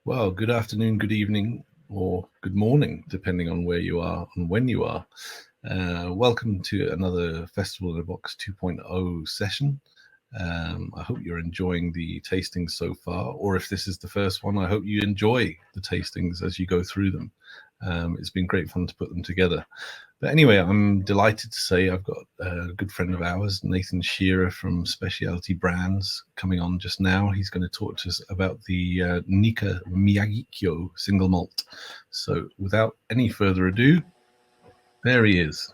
Well, good afternoon, good evening, or good morning, depending on where you are and when you are. Welcome to another Festival in a Box 2.0 session. I hope you're enjoying the tastings so far, or if this is the first one, I hope you enjoy the tastings as you go through them. It's been great fun to put them together. But anyway, I'm delighted to say I've got a good friend of ours, Nathan Shearer from Speciality Brands, coming on just now. He's going to talk to us about the Nikka Miyagikyo single malt. So without any further ado, there he is.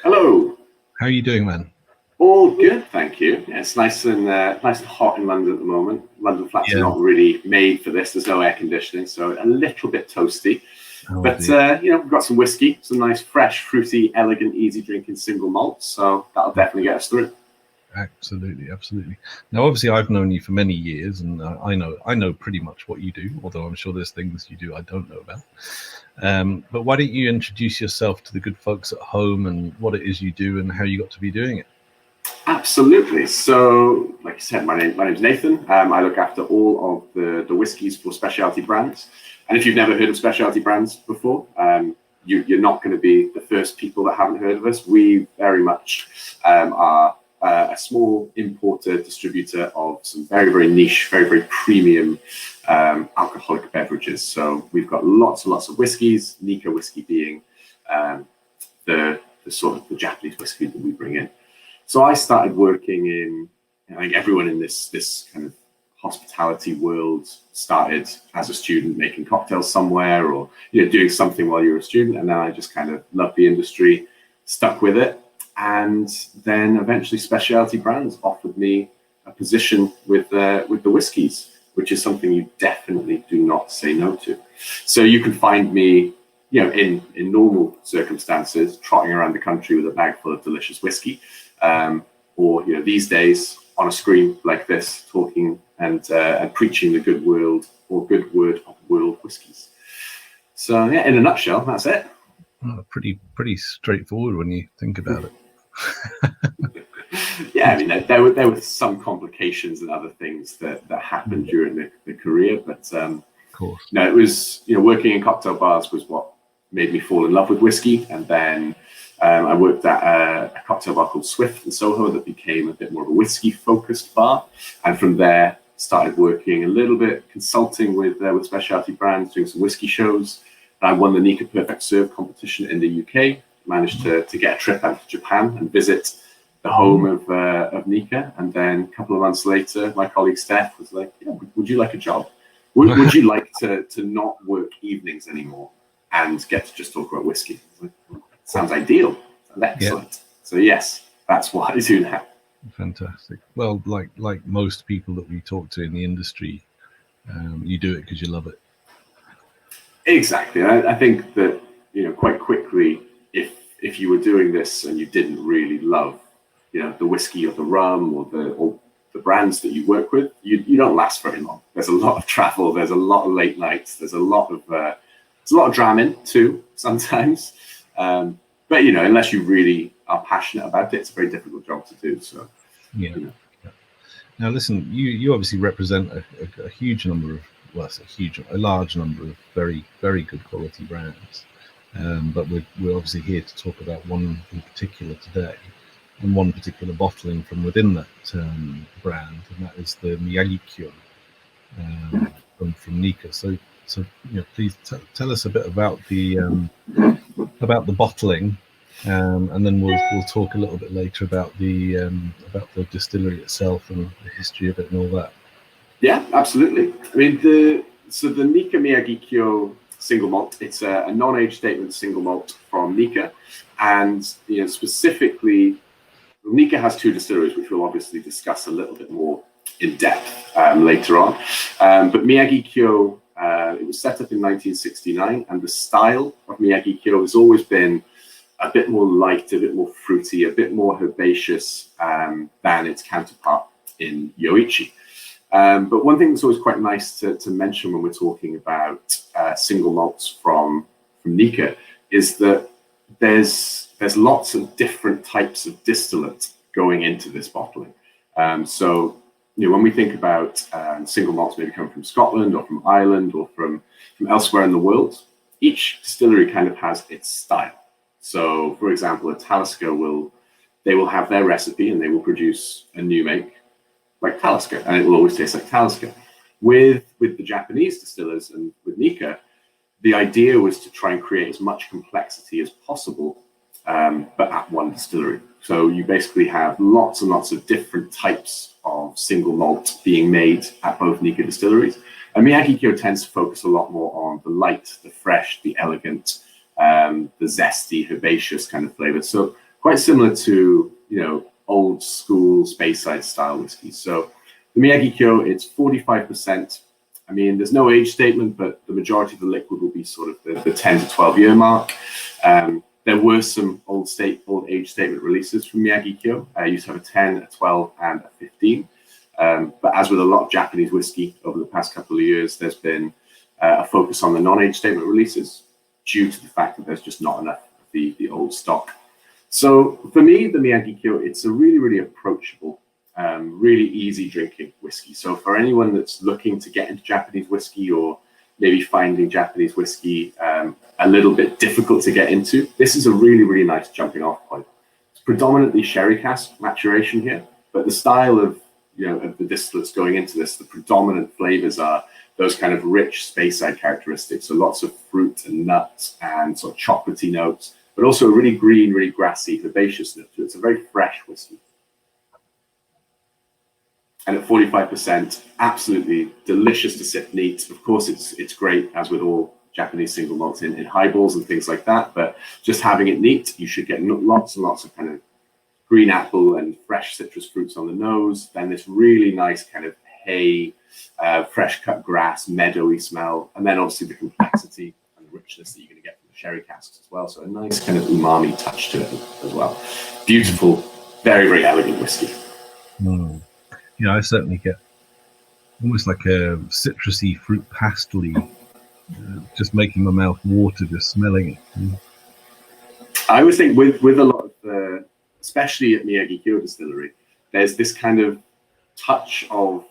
Hello. How are you doing, man? All good, thank you. Yeah, it's nice and hot in London at the moment. London flats are not really made for this. There's no air conditioning, so a little bit toasty. But we've got some whiskey, some nice, fresh, fruity, elegant, easy drinking single malt. So that'll definitely get us through. Absolutely, absolutely. Now, obviously, I've known you for many years, and I know pretty much what you do. Although I'm sure there's things you do I don't know about. But why don't you introduce yourself to the good folks at home and what it is you do and how you got to be doing it? Absolutely. So, like I said, my name's Nathan. I look after all of the whiskies for Speciality Brands. And if you've never heard of Speciality Brands before, you're not going to be the first people that haven't heard of us. We very much are a small importer, distributor of some very, very niche, very, very premium alcoholic beverages. So we've got lots and lots of whiskies, Nikka whiskey being the sort of the Japanese whiskey that we bring in. So I started working in, I think everyone in this kind of hospitality world started as a student making cocktails somewhere, or doing something while you're a student, and then I just kind of loved the industry, stuck with it, and then eventually Speciality Brands offered me a position with the whiskies, which is something you definitely do not say no to. So you can find me, in normal circumstances, trotting around the country with a bag full of delicious whiskey, or these days on a screen like this, talking and preaching the good word of world whiskies. So yeah, in a nutshell, that's it. Pretty straightforward when you think about it. Yeah, I mean, there were some complications and other things that happened during the career, but of course, no, it was working in cocktail bars was what made me fall in love with whiskey, and then I worked at a cocktail bar called Swift in Soho that became a bit more of a whiskey-focused bar, and from there started working a little bit consulting with Specialty Brands, doing some whiskey shows. I won the Nikka Perfect Serve competition in the UK. Managed to get a trip out to Japan and visit the home of Nikka, and then a couple of months later, my colleague Steph was like, "Yeah, would you like a job? Would you like to not work evenings anymore and get to just talk about whiskey?" I was like, well, sounds ideal. Sounds excellent. Yeah. So yes, that's what I do now. Fantastic. Well, like most people that we talk to in the industry, you do it because you love it. Exactly. I think that quite quickly, if you were doing this and you didn't really love the whiskey or the rum or the brands that you work with, you don't last very long. There's a lot of travel. There's a lot of late nights. There's a lot of drumming too sometimes. But unless you really are passionate about it, it's a very difficult job to do. So yeah. Now listen, you obviously represent a huge number of, well, a large number of very, very good quality brands. But we're obviously here to talk about one in particular today, and one particular bottling from within that brand, and that is the Miyagikyo from Nikka. So please tell us a bit about the bottling, and then we'll talk a little bit later about the distillery itself and the history of it and all that. Yeah, absolutely. I mean, the Nikka Miyagikyo single malt, it's a non-age statement single malt from Nikka, and specifically, Nikka has two distilleries, which we'll obviously discuss a little bit more in depth later on. But Miyagikyo, it was set up in 1969, and the style of Miyagikyo has always been a bit more light, a bit more fruity, a bit more herbaceous than its counterpart in Yoichi. But one thing that's always quite nice to mention when we're talking about single malts from Nikka is that there's lots of different types of distillate going into this bottling. So when we think about single malts maybe coming from Scotland or from Ireland or from elsewhere in the world, each distillery kind of has its style. So, for example, a Talisker will have their recipe and they will produce a new make like Talisker, and it will always taste like Talisker. With the Japanese distillers and with Nikka, the idea was to try and create as much complexity as possible, but at one distillery. So you basically have lots and lots of different types of single malt being made at both Nikka distilleries. And Miyagikyo tends to focus a lot more on the light, the fresh, the elegant, the zesty, herbaceous kind of flavors. So quite similar to, old school Speyside style whiskey. So the Miyagikyo, it's 45%. I mean, there's no age statement, but the majority of the liquid will be sort of the 10 to 12 year mark. There were some old age statement releases from Miyagikyo. I used to have a 10, a 12, and a 15. But as with a lot of Japanese whiskey over the past couple of years, there's been a focus on the non-age statement releases due to the fact that there's just not enough of the old stock. So for me, the Miyagikyo, it's a really, really approachable, really easy drinking whiskey. So for anyone that's looking to get into Japanese whiskey or maybe finding Japanese whiskey a little bit difficult to get into, this is a really, really nice jumping off point. It's predominantly sherry cask maturation here, but the style of of the distillates going into this, the predominant flavors are those kind of rich Speyside characteristics. So lots of fruit and nuts and sort of chocolatey notes, but also a really green, really grassy, herbaceous note. So it's a very fresh whiskey. And at 45%, absolutely delicious to sip neat. Of course, it's great, as with all Japanese single malts in highballs and things like that. But just having it neat, you should get lots and lots of kind of green apple and fresh citrus fruits on the nose. Then this really nice kind of hay, fresh cut grass, meadowy smell. And then obviously the complexity and the richness that you're going to get from the sherry casks as well. So a nice kind of umami touch to it as well. Beautiful, very, very elegant whiskey. Mm. I certainly get almost like a citrusy, fruit pastely, just making my mouth water just smelling it. Mm. I always think with a lot of the, especially at Miyagikyo Distillery, there's this kind of touch of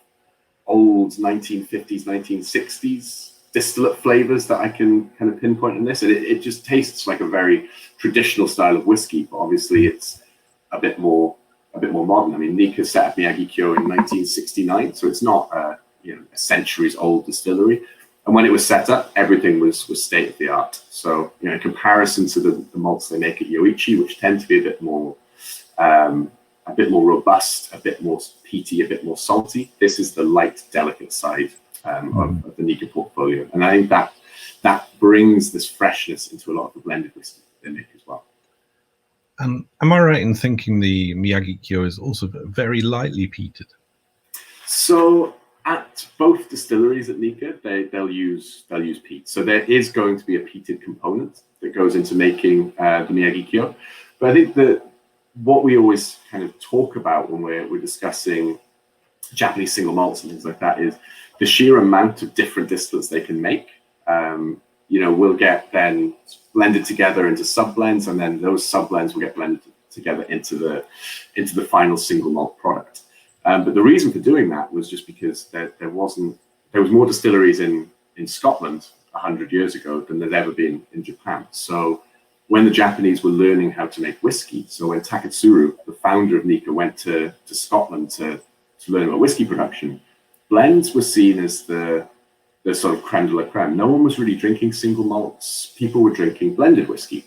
old 1950s, 1960s distillate flavors that I can kind of pinpoint in this. And it just tastes like a very traditional style of whiskey, but obviously it's a bit more modern. I mean, Nikka set up Miyagikyo in 1969, so it's not a centuries old distillery. And when it was set up, everything was state of the art. So in comparison to the malts they make at Yoichi, which tend to be a bit more robust, a bit more peaty, a bit more salty, this is the light, delicate side of the Nikka portfolio. And I think that brings this freshness into a lot of the blended whiskey they make as well. And am I right in thinking the Miyagikyo is also very lightly peated? So at both distilleries at Nikka, they'll use peat. So there is going to be a peated component that goes into making the Miyagikyo. But I think that what we always kind of talk about when we're discussing Japanese single malts and things like that is the sheer amount of different distillates they can make. Will get then blended together into sub-blends, and then those sub-blends will get blended together into the final single malt product. But the reason for doing that was just because there was more distilleries in Scotland 100 years ago than there'd ever been in Japan. So when the Japanese were learning how to make whiskey, so when Taketsuru, the founder of Nikka, went to Scotland to learn about whiskey production, blends were seen as the sort of creme de la creme. No one was really drinking single malts. People were drinking blended whiskey.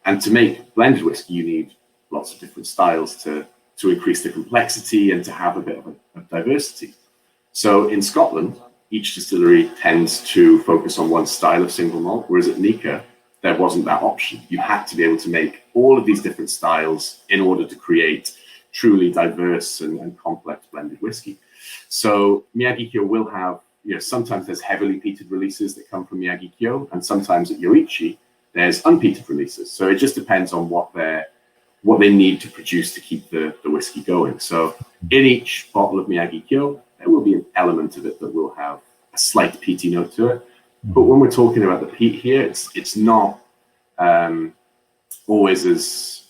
And to make blended whiskey, you need lots of different styles to increase the complexity and to have a bit of diversity. So in Scotland, each distillery tends to focus on one style of single malt, whereas at Nikka, there wasn't that option. You had to be able to make all of these different styles in order to create truly diverse and complex blended whiskey. So Miyagikyo will have, sometimes there's heavily peated releases that come from Miyagikyo, and sometimes at Yoichi, there's unpeated releases. So it just depends on what they need to produce to keep the whiskey going. So in each bottle of Miyagikyo, there will be an element of it that will have a slight peaty note to it. But when we're talking about the peat here, it's not always as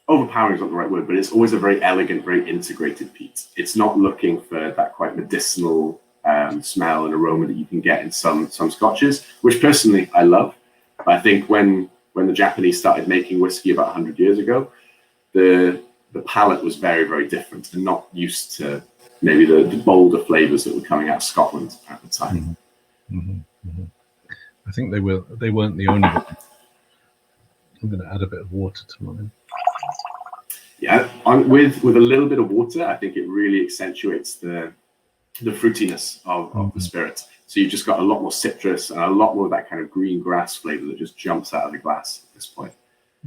overpowering is not the right word, but it's always a very elegant, very integrated peat. It's not looking for that quite medicinal smell and aroma that you can get in some scotches, which personally I love. But I think when the Japanese started making whiskey about 100 years ago, the palate was very, very different and not used to maybe the bolder flavors that were coming out of Scotland at the time. I think they weren't the only one. I'm going to add a bit of water to mine. Yeah, with a little bit of water, I think it really accentuates the fruitiness of the spirit. So you've just got a lot more citrus and a lot more of that kind of green grass flavor that just jumps out of the glass at this point.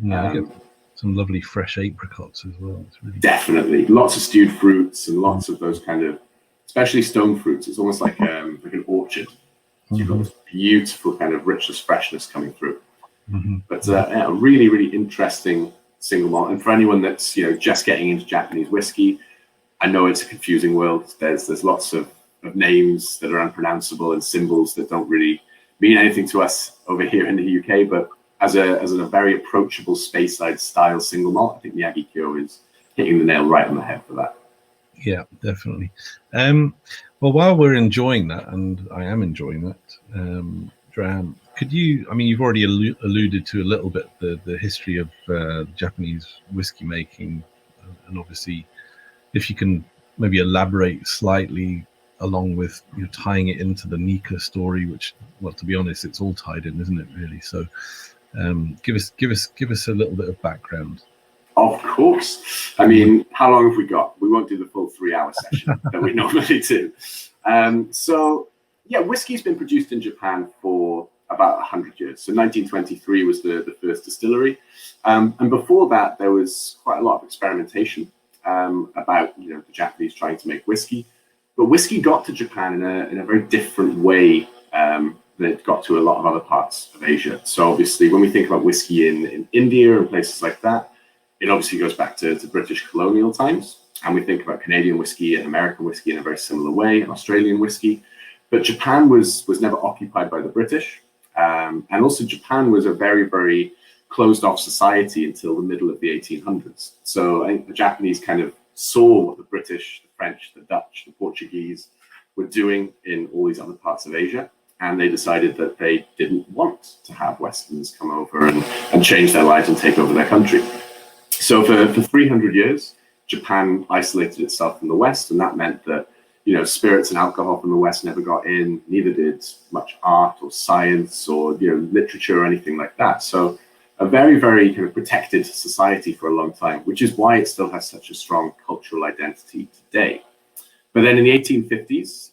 Yeah, you get some lovely fresh apricots as well. It's really definitely lots of stewed fruits and lots of those kind of, especially stone fruits. It's almost like an orchard. So you've got this beautiful kind of richness, freshness coming through. But a really, really interesting single malt. And for anyone that's just getting into Japanese whiskey, I know it's a confusing world. There's lots of names that are unpronounceable and symbols that don't really mean anything to us over here in the UK. But as a very approachable Speyside style single malt, I think Miyagikyo is hitting the nail right on the head for that. Yeah, definitely. Well, while we're enjoying that, and I am enjoying that, Dram, could you, I mean, you've already alluded to a little bit the history of Japanese whiskey making, and obviously if you can maybe elaborate slightly along with tying it into the Nikka story, which, well, to be honest, it's all tied in, isn't it, really? So give us a little bit of background. Of course. I mean, how long have we got? We won't do the full 3-hour session that we normally do. So yeah, whiskey's been produced in Japan for about 100 years. So 1923 was the first distillery. And before that, there was quite a lot of experimentation about the Japanese trying to make whiskey. But whiskey got to Japan in a very different way than it got to a lot of other parts of Asia. So obviously, when we think about whiskey in India and places like that, it obviously goes back to British colonial times. And we think about Canadian whiskey and American whiskey in a very similar way, and Australian whiskey. But Japan was never occupied by the British. And also Japan was a very, very closed off society until the middle of the 1800s. So I think the Japanese kind of saw what the British, the French, the Dutch, the Portuguese were doing in all these other parts of Asia. And they decided that they didn't want to have Westerners come over and change their lives and take over their country. So for 300 years, Japan isolated itself from the West, and that meant that spirits and alcohol from the West never got in. Neither did much art or science or literature or anything like that. So a very, very kind of protected society for a long time, which is why it still has such a strong cultural identity today. But then in the 1850s,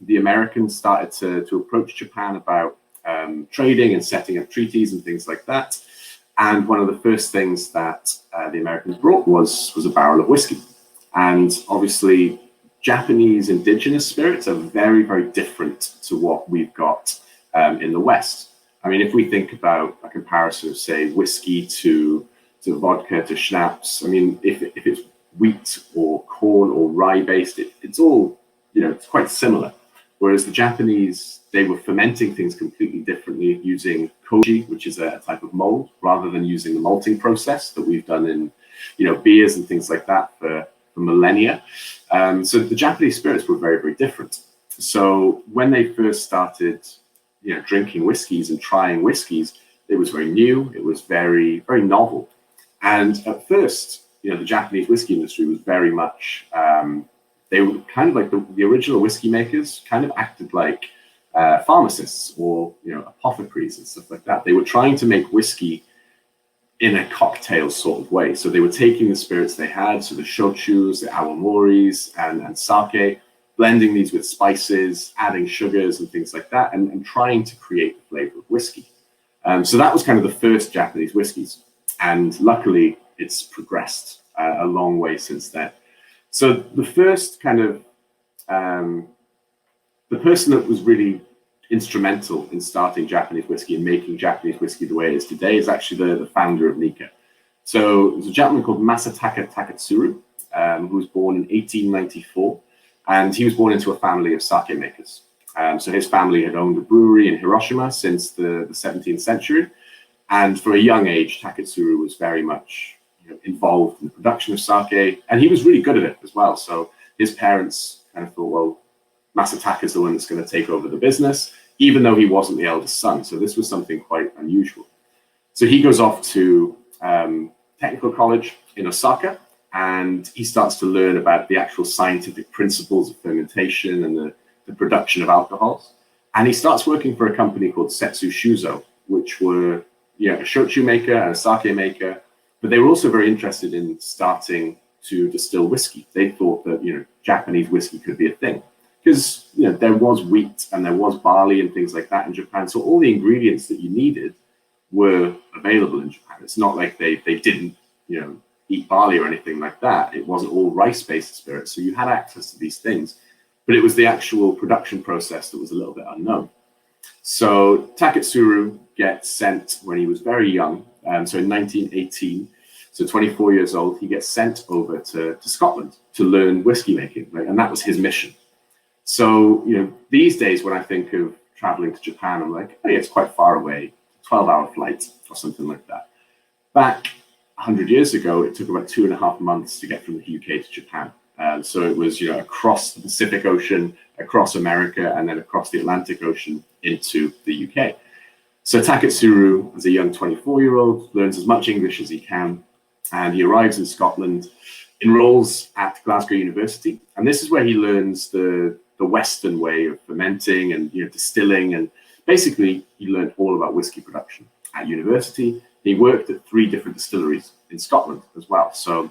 the Americans started to approach Japan about trading and setting up treaties and things like that. And one of the first things that the Americans brought was a barrel of whiskey. And obviously, Japanese indigenous spirits are very, very different to what we've got in the West. I mean, if we think about a comparison of, say, whiskey to vodka to schnapps, I mean, if it's wheat or corn or rye based, it's all, it's quite similar. Whereas the Japanese, they were fermenting things completely differently using koji, which is a type of mold, rather than using the malting process that we've done in, beers and things like that for millennia. So the Japanese spirits were very, very different. So when they first started, drinking whiskeys and trying whiskeys, it was very new. It was very, very novel. And at first, the Japanese whiskey industry was very much, they were kind of like the original whiskey makers kind of acted like pharmacists or, apothecaries and stuff like that. They were trying to make whiskey in a cocktail sort of way. So they were taking the spirits they had, so the shochus, the awamoris, and sake, blending these with spices, adding sugars and things like that, and trying to create the flavor of whiskey. So that was kind of the first Japanese whiskeys. And luckily, it's progressed a long way since then. So the first kind of, the person that was really instrumental in starting Japanese whiskey and making Japanese whiskey the way it is today is actually the founder of Nikka. So there's a gentleman called Masataka Taketsuru, who was born in 1894, and he was born into a family of sake makers. So his family had owned a brewery in Hiroshima since the 17th century, and for a young age, Taketsuru was very much involved in the production of sake, and he was really good at it as well. So his parents kind of thought, well, Masataka's the one that's going to take over the business, even though he wasn't the eldest son. So this was something quite unusual. So he goes off to technical college in Osaka, and he starts to learn about the actual scientific principles of fermentation and the production of alcohols. And he starts working for a company called Setsu Shuzo, which were a shochu maker and a sake maker, but they were also very interested in starting to distill whiskey. They thought that Japanese whiskey could be a thing, because there was wheat and there was barley and things like that in Japan. So all the ingredients that you needed were available in Japan. It's not like they didn't eat barley or anything like that. It wasn't all rice-based spirits, so you had access to these things. But it was the actual production process that was a little bit unknown. So Taketsuru gets sent when he was very young. So in 1918, so 24 years old, he gets sent over to Scotland to learn whiskey making, right? And that was his mission. So, these days when I think of traveling to Japan, I'm like, hey, it's quite far away, 12-hour flight or something like that. Back 100 years ago, it took about 2.5 months to get from the UK to Japan. So it was, across the Pacific Ocean, across America, and then across the Atlantic Ocean into the UK. So Taketsuru, as a young 24-year-old, learns as much English as he can, and he arrives in Scotland, enrolls at Glasgow University, and this is where he learns the Western way of fermenting and distilling, and basically he learned all about whiskey production at university. He worked at 3 different distilleries in Scotland as well. So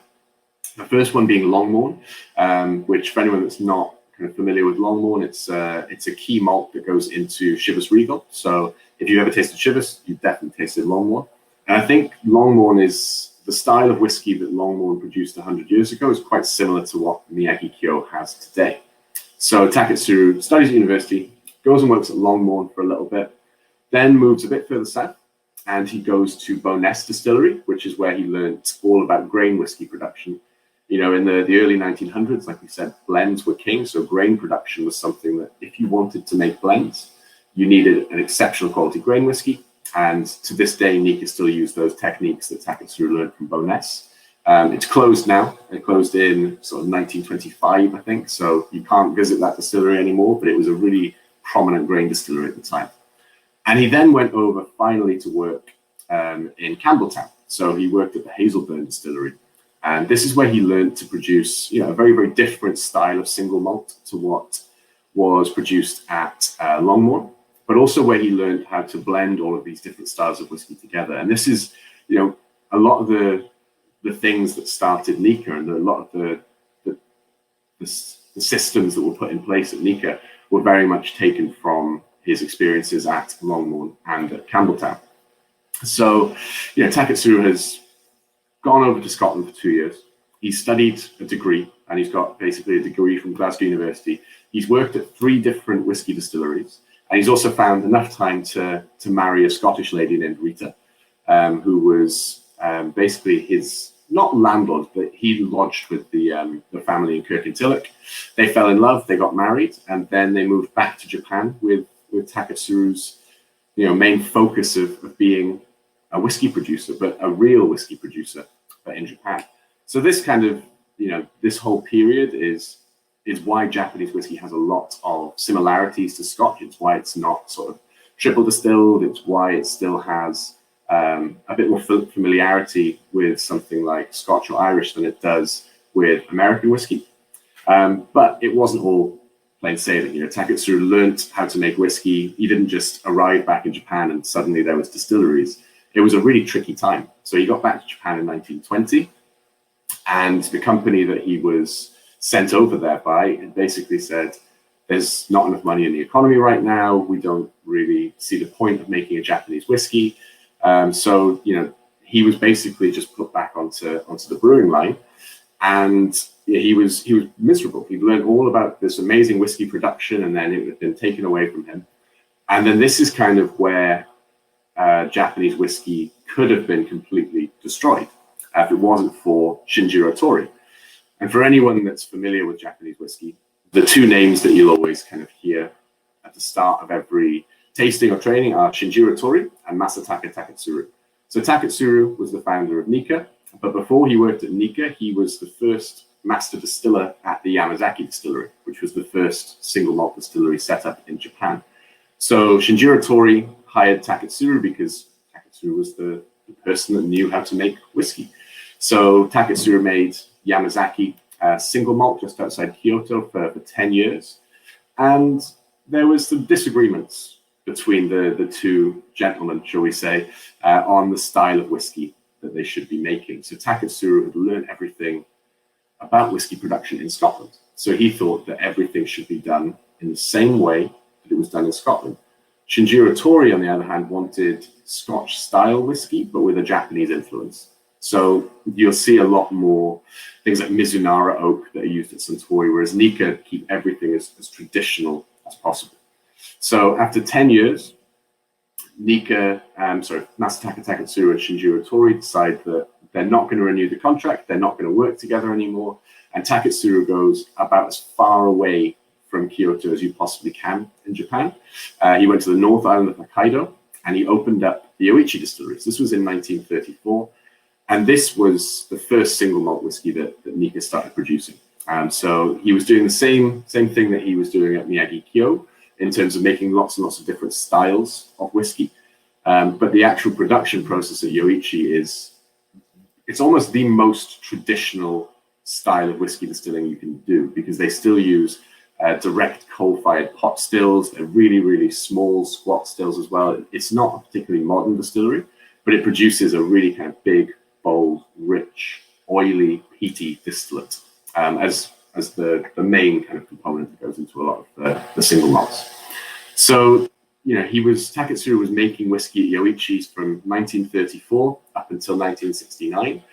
the first one being Longmorn, which for anyone that's not kind of familiar with Longmorn, it's a key malt that goes into Chivas Regal. So if you ever tasted Chivas, you've definitely tasted Longmorn. And I think Longmorn is the style of whiskey that Longmorn produced 100 years ago is quite similar to what Miyagikyo has today. So Taketsuru studies at university, goes and works at Longmorn for a little bit, then moves a bit further south, and he goes to Bo'ness Distillery, which is where he learned all about grain whiskey production. In the early 1900s, like we said, blends were king. So grain production was something that if you wanted to make blends, you needed an exceptional quality grain whiskey. And to this day, Nikka still use those techniques that Taketsuru learned from Bo'ness. It's closed now. It closed in sort of 1925, I think. So you can't visit that distillery anymore, but it was a really prominent grain distillery at the time. And he then went over finally to work in Campbelltown. So he worked at the Hazelburn Distillery. And this is where he learned to produce a very, very different style of single malt to what was produced at Longmorn, but also where he learned how to blend all of these different styles of whiskey together. And this is, a lot of the things that started Nikka, and a lot of the systems that were put in place at Nikka were very much taken from his experiences at Longmorn and at Campbelltown. So, Taketsuru has gone over to Scotland for 2 years. He's studied a degree, and he's got basically a degree from Glasgow University. He's worked at 3 different whiskey distilleries, and he's also found enough time to marry a Scottish lady named Rita, who was basically his, not landlord, but he lodged with the family in Kirkintilloch. They fell in love, they got married, and then they moved back to Japan with Taketsuru's main focus of being a whiskey producer, but a real whiskey producer, but in Japan. So this kind of, this whole period is why Japanese whiskey has a lot of similarities to Scotch. It's why it's not sort of triple distilled. It's why it still has a bit more familiarity with something like Scotch or Irish than it does with American whiskey. But it wasn't all plain sailing. Taketsuru learned how to make whiskey. He didn't just arrive back in Japan and suddenly there was distilleries. It was a really tricky time. So he got back to Japan in 1920, and the company that he was sent over there by basically said, there's not enough money in the economy right now. We don't really see the point of making a Japanese whiskey. So he was basically just put back onto the brewing line, and he was miserable. He'd learned all about this amazing whiskey production, and then it had been taken away from him. And then this is kind of where Japanese whiskey could have been completely destroyed if it wasn't for Shinjiro Tori. And for anyone that's familiar with Japanese whiskey, the 2 names that you'll always kind of hear at the start of every tasting or training are Shinjiro Tori and Masataka Taketsuru. So Taketsuru was the founder of Nikka, But before he worked at Nikka, he was the first master distiller at the Yamazaki distillery, which was the first single malt distillery set up in Japan. So Shinjiro Tori hired Taketsuru because Taketsuru was the person that knew how to make whiskey. So Taketsuru made Yamazaki single malt just outside Kyoto for 10 years. And there was some disagreements between the two gentlemen, shall we say, on the style of whiskey that they should be making. So Taketsuru had learned everything about whiskey production in Scotland. So he thought that everything should be done in the same way that it was done in Scotland. Shinjiro Tori, on the other hand, wanted Scotch-style whiskey, but with a Japanese influence. So you'll see a lot more things like Mizunara oak that are used at Suntory, whereas Nikka keep everything as traditional as possible. So after 10 years, Master Taketsuru and Shinjiro Tori decide that they're not going to renew the contract, they're not going to work together anymore, and Taketsuru goes about as far away from Kyoto as you possibly can in Japan. He went to the North Island of Hokkaido, and he opened up the Yoichi distilleries. This was in 1934, and this was the first single malt whiskey that Nikka started producing. So he was doing the same thing that he was doing at Miyagikyo in terms of making lots and lots of different styles of whiskey. But the actual production process at Yoichi it's almost the most traditional style of whiskey distilling you can do, because they still use direct coal-fired pot stills. They're really, really small, squat stills as well. It's not a particularly modern distillery, but it produces a really kind of big, bold, rich, oily, peaty distillate as the main kind of component that goes into a lot of the single malts. So, Taketsuru was making whiskey at Yoichi's from 1934 up until 1969.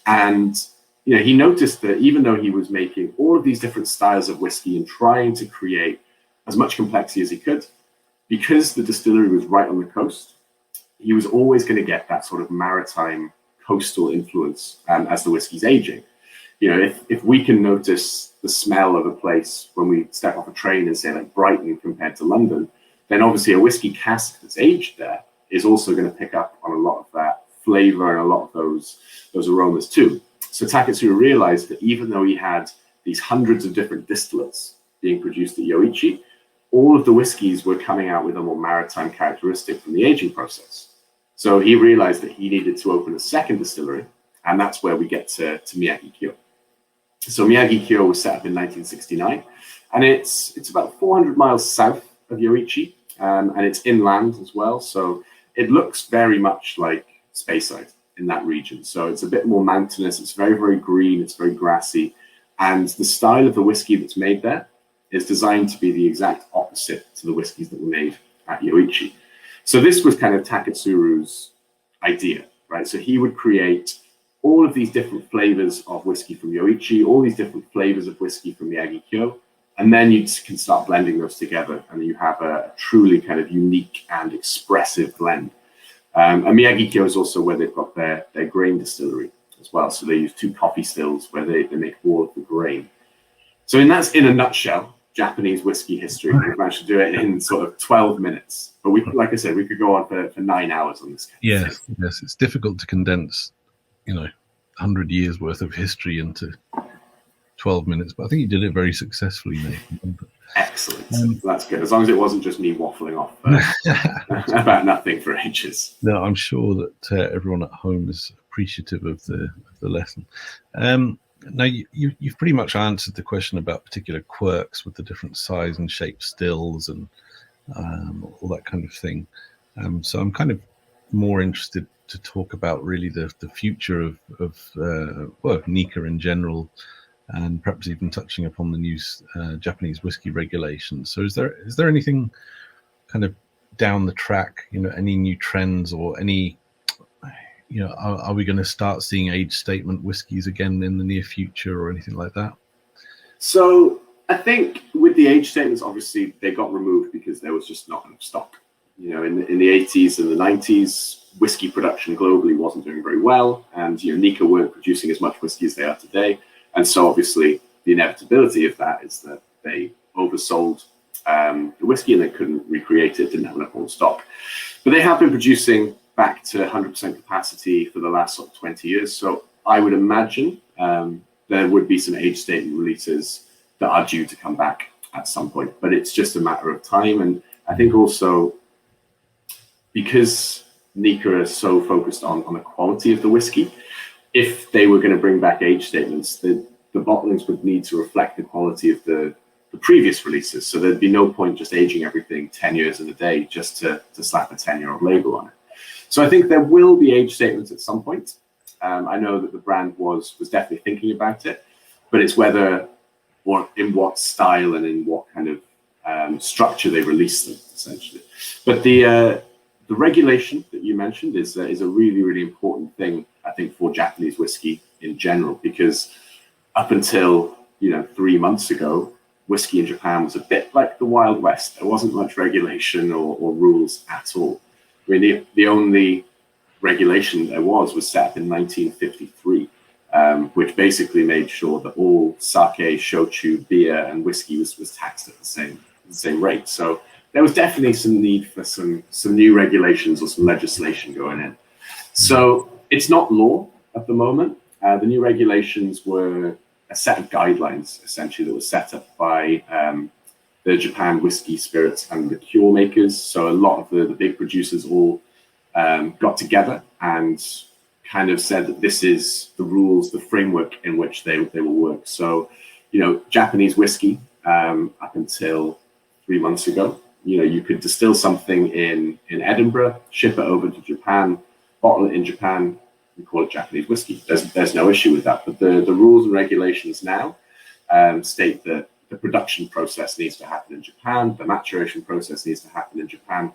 And, he noticed that even though he was making all of these different styles of whiskey and trying to create as much complexity as he could, because the distillery was right on the coast, he was always going to get that sort of maritime coastal influence as the whiskey's aging. If we can notice the smell of a place when we step off a train in, say, like Brighton compared to London, then obviously a whiskey cask that's aged there is also going to pick up on a lot of that flavor and a lot of those aromas too. So Taketsuru realized that even though he had these hundreds of different distillates being produced at Yoichi, all of the whiskeys were coming out with a more maritime characteristic from the aging process. So he realized that he needed to open a second distillery, and that's where we get to Miyagikyo. So Miyagikyo was set up in 1969, and it's about 400 miles south of Yoichi, and it's inland as well. So it looks very much like Speyside in that region. So it's a bit more mountainous. It's very, very green. It's very grassy. And the style of the whiskey that's made there is designed to be the exact opposite to the whiskeys that were made at Yoichi. So this was kind of Taketsuru's idea, right? So he would create all of these different flavors of whiskey from Yoichi, all these different flavors of whiskey from Miyagikyo, and then you can start blending those together, and you have a truly kind of unique and expressive blend. And Miyagikyo is also where they've got their grain distillery as well. So they use 2 coffee stills where they make all of the grain. So that's in a nutshell Japanese whiskey history. We've managed to do it in sort of 12 minutes. But like I said, we could go on for 9 hours on this. Yes, it's difficult to condense, 100 years worth of history into 12 minutes, but I think you did it very successfully, Nathan. Excellent. That's good. As long as it wasn't just me waffling off about nothing for ages. No, I'm sure that everyone at home is appreciative of the lesson. Now, you've pretty much answered the question about particular quirks with the different size and shape stills and all that kind of thing. So I'm kind of more interested to talk about really the future of Nikka in general, and perhaps even touching upon the new Japanese whiskey regulations. So is there anything kind of down the track, any new trends or any, are we going to start seeing age statement whiskies again in the near future or anything like that? So I think with the age statements, obviously they got removed because there was just not enough stock. In the 80s and the 90s, whiskey production globally wasn't doing very well, and Nikka weren't producing as much whiskey as they are today. And so obviously the inevitability of that is that they oversold the whiskey and they couldn't recreate it, didn't have enough more stock. But they have been producing back to 100% capacity for the last sort of 20 years. So I would imagine there would be some age statement releases that are due to come back at some point, but it's just a matter of time. And I think also because Nikka is so focused on the quality of the whiskey, if they were going to bring back age statements, the bottlings would need to reflect the quality of the previous releases. So there'd be no point just aging everything 10 years in a day just to slap a 10-year-old label on it. So I think there will be age statements at some point. I know that the brand was definitely thinking about it, but it's whether or in what style and in what kind of structure they release them, essentially. But the regulation that you mentioned is a really, really important thing, I think, for Japanese whiskey in general, because up until 3 months ago, whiskey in Japan was a bit like the Wild West. There wasn't much regulation or rules at all. I mean, the only regulation there was set up in 1953, which basically made sure that all sake, shochu, beer, and whiskey was taxed at the same rate. So there was definitely some need for some new regulations or some legislation going in. So it's not law at the moment. The new regulations were a set of guidelines, essentially, that was set up by the Japan whiskey, spirits, and liqueur makers. So a lot of the big producers all got together and kind of said that this is the rules, the framework in which they will work. So, Japanese whiskey, up until 3 months ago, you could distill something in Edinburgh, ship it over to Japan, bottle it in Japan, we call it Japanese whiskey. There's no issue with that. But the rules and regulations now state that the production process needs to happen in Japan, the maturation process needs to happen in Japan,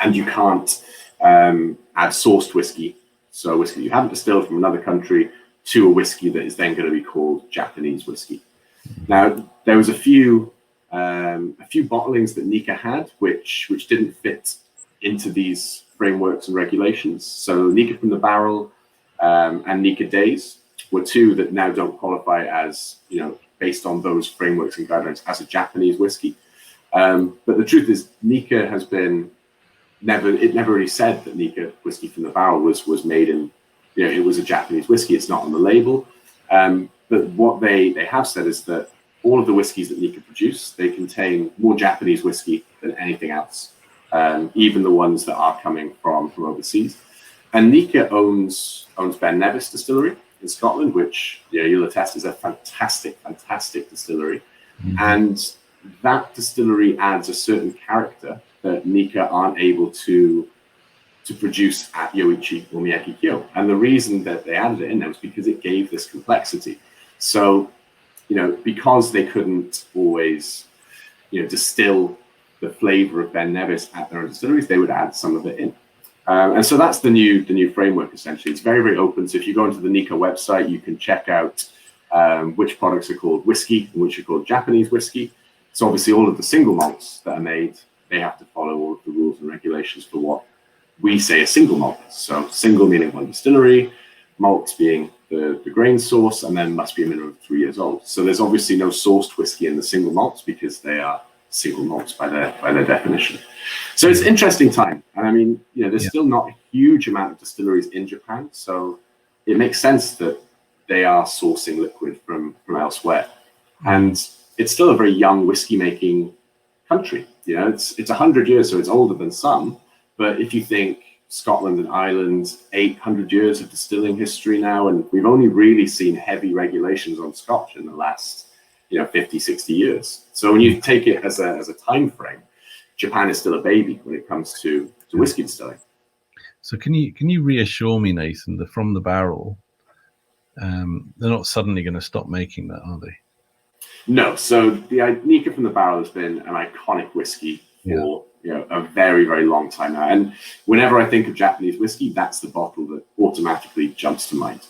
and you can't add sourced whiskey, so whiskey you haven't distilled from another country, to a whiskey that is then going to be called Japanese whiskey. Now, there was a few bottlings that Nikka had which didn't fit into these frameworks and regulations. So Nikka from the Barrel and Nikka Days were two that now don't qualify as, based on those frameworks and guidelines, as a Japanese whiskey. But the truth is, Nikka has been never really said that Nikka whiskey from the barrel was made in, it was a Japanese whiskey. It's not on the label. But what they have said is that all of the whiskeys that Nikka produce, they contain more Japanese whiskey than anything else, even the ones that are coming from overseas. And Nikka owns Ben Nevis Distillery in Scotland, which you'll attest is a fantastic distillery. Mm-hmm. And that distillery adds a certain character that Nikka aren't able to produce at Yoichi or Miyagikyo. And the reason that they added it in there was because it gave this complexity. So, because they couldn't always, distill the flavor of Ben Nevis at their own distilleries, they would add some of it in. And so that's the new framework, essentially. It's very, very open. So if you go into the Nikka website, you can check out which products are called whiskey and which are called Japanese whiskey. So obviously all of the single malts that are made, they have to follow all of the rules and regulations for what we say a single malt. So single meaning one distillery, malt being the grain source, and then must be a minimum of 3 years old. So there's obviously no sourced whiskey in the single malts because they are single malts by their definition. So it's an interesting time. And I mean, there's still not a huge amount of distilleries in Japan. So it makes sense that they are sourcing liquid from elsewhere. And it's still a very young whiskey making country. It's 100 years, so it's older than some. But if you think Scotland and Ireland, 800 years of distilling history now, and we've only really seen heavy regulations on Scotch in the last 50, 60 years. So when you take it as a time frame, Japan is still a baby when it comes to whiskey distilling. So can you reassure me, Nathan, that from the barrel, they're not suddenly going to stop making that, are they? No. So the Nikka from the barrel has been an iconic whiskey for a very, very long time now. And whenever I think of Japanese whiskey, that's the bottle that automatically jumps to mind.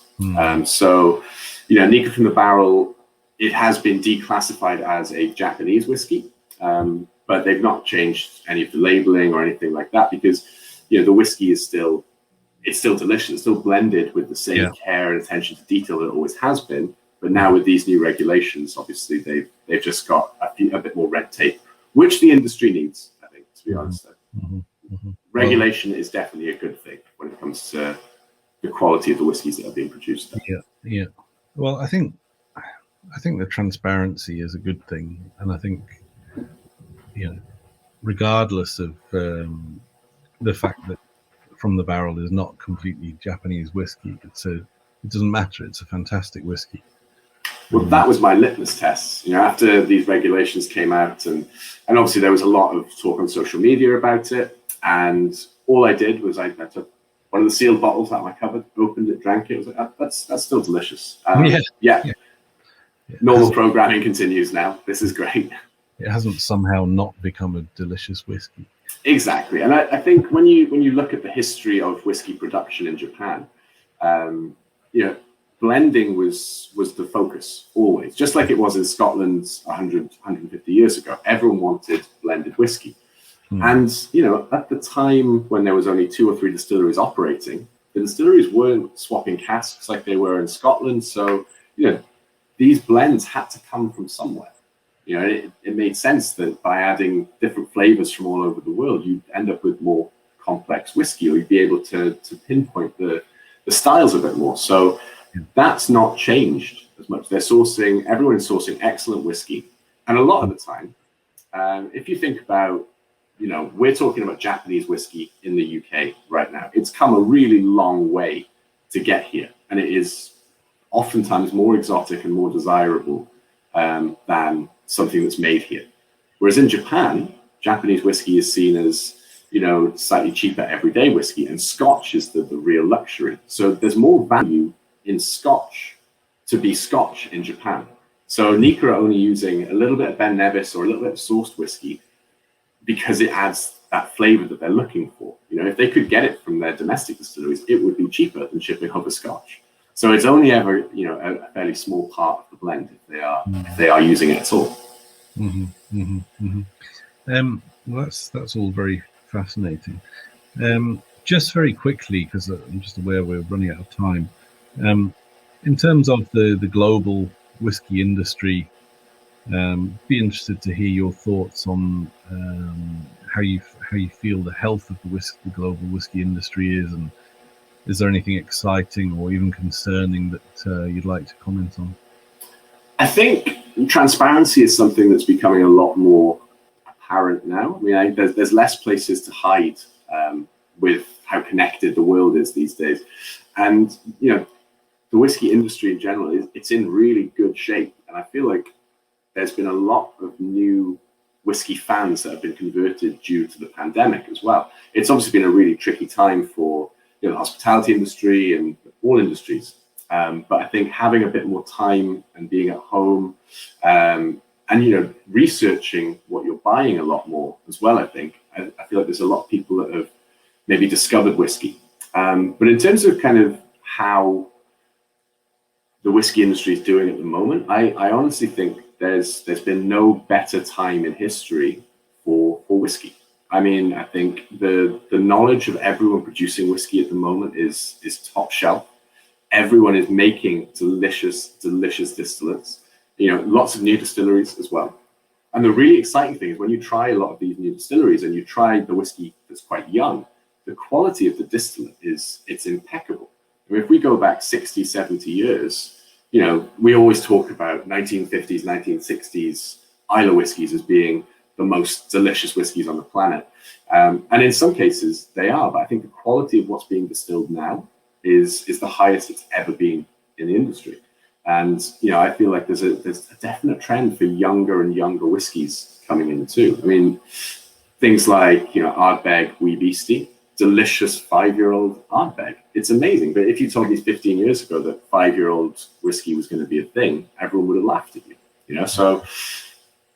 So Nikka from the barrel, it has been declassified as a Japanese whiskey, but they've not changed any of the labeling or anything like that because the whiskey is still delicious. It's still blended with the same care and attention to detail that it always has been. But now with these new regulations, obviously they've just got a bit more red tape, which the industry needs, I think, to be honest. Regulation is definitely a good thing when it comes to the quality of the whiskies that are being produced there. Yeah. Well, I think the transparency is a good thing, and I think, regardless of the fact that From the Barrel is not completely Japanese whiskey, it doesn't matter. It's a fantastic whiskey. Well, that was my litmus test. After these regulations came out, and obviously there was a lot of talk on social media about it. And all I did was I took one of the sealed bottles out of my cupboard, opened it, drank it. I was like, that's still delicious. Yeah. Normal programming continues now. This is great. It hasn't somehow not become a delicious whiskey. Exactly. And I think when you look at the history of whiskey production in Japan, blending was the focus always, just like it was in Scotland 150 years ago. Everyone wanted blended whiskey. And, at the time when there was only 2 or 3 distilleries operating, the distilleries weren't swapping casks like they were in Scotland. So, these blends had to come from somewhere. It made sense that by adding different flavors from all over the world, you'd end up with more complex whiskey, or you'd be able to pinpoint the styles a bit more. So that's not changed as much. Everyone's sourcing excellent whiskey. And a lot of the time, if you think about, we're talking about Japanese whiskey in the UK right now. It's come a really long way to get here. And it is oftentimes more exotic and more desirable than something that's made here. Whereas in Japan, Japanese whiskey is seen as, slightly cheaper everyday whiskey, and Scotch is the real luxury. So there's more value in Scotch to be Scotch in Japan. So Nikka are only using a little bit of Ben Nevis or a little bit of sourced whiskey because it adds that flavor that they're looking for. If they could get it from their domestic distilleries, it would be cheaper than shipping over Scotch. So it's only ever, a fairly small part of the blend if they are using it at all. Well, that's all very fascinating. Just very quickly, because I'm just aware we're running out of time. In terms of the global whiskey industry, be interested to hear your thoughts on how you feel the health of the global whiskey industry is, and is there anything exciting or even concerning that you'd like to comment on? I think transparency is something that's becoming a lot more apparent now. I mean, there's less places to hide with how connected the world is these days. And, the whiskey industry in general, it's in really good shape. And I feel like there's been a lot of new whiskey fans that have been converted due to the pandemic as well. It's obviously been a really tricky time for the hospitality industry and all industries. But I think having a bit more time and being at home and, researching what you're buying a lot more as well, I think. I feel like there's a lot of people that have maybe discovered whiskey. But in terms of kind of how the whiskey industry is doing at the moment, I honestly think there's been no better time in history for whiskey. I mean, I think the knowledge of everyone producing whiskey at the moment is top shelf. Everyone is making delicious distillates. Lots of new distilleries as well. And the really exciting thing is when you try a lot of these new distilleries and you try the whiskey that's quite young, the quality of the distillate it's impeccable. I mean, if we go back 60, 70 years, we always talk about 1950s, 1960s Islay whiskies as being the most delicious whiskies on the planet. And in some cases they are, but I think the quality of what's being distilled now is the highest it's ever been in the industry. And, I feel like there's a definite trend for younger and younger whiskies coming in too. I mean, things like, Ardbeg Wee Beastie, delicious 5-year-old Ardbeg. It's amazing. But if you told me 15 years ago that 5-year-old whiskey was going to be a thing, everyone would have laughed at you. So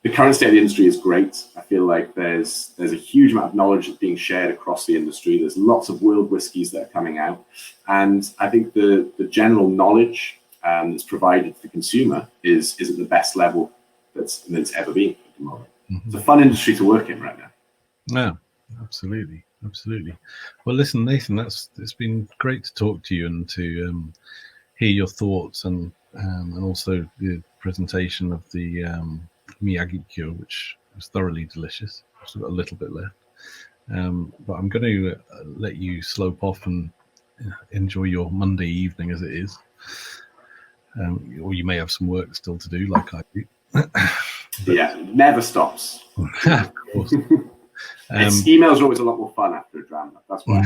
the current state of the industry is great. I feel like there's a huge amount of knowledge that's being shared across the industry. There's lots of world whiskies that are coming out. And I think the general knowledge that's provided to the consumer is at the best level that's ever been at the moment. It's a fun industry to work in right now. No, absolutely. Well, listen, Nathan, it's been great to talk to you and to hear your thoughts and also the presentation of the Miyagikyo, which was thoroughly delicious. I've still got a little bit left, but I'm going to let you slope off and enjoy your Monday evening as it is. Or you may have some work still to do, like I do. Yeah, never stops. Of course. Emails are always a lot more fun after a dram. That's why.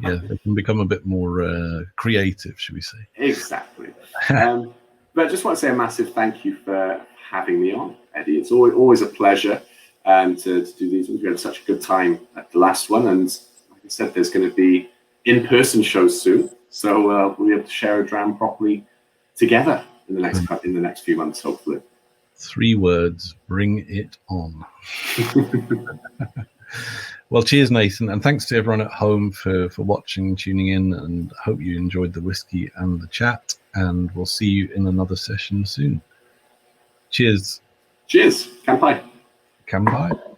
Yeah, they can become a bit more creative, should we say? Exactly. But I just want to say a massive thank you for having me on, Eddie. It's always a pleasure to do these ones. We had such a good time at the last one, and like I said, there's going to be in-person shows soon, so we'll be able to share a dram properly together in the next few months, hopefully. 3 words: bring it on. Well, cheers, Nathan, and thanks to everyone at home for watching and tuning in, and hope you enjoyed the whiskey and the chat, and we'll see you in another session soon. Cheers. Cheers. Kanpai. Kanpai.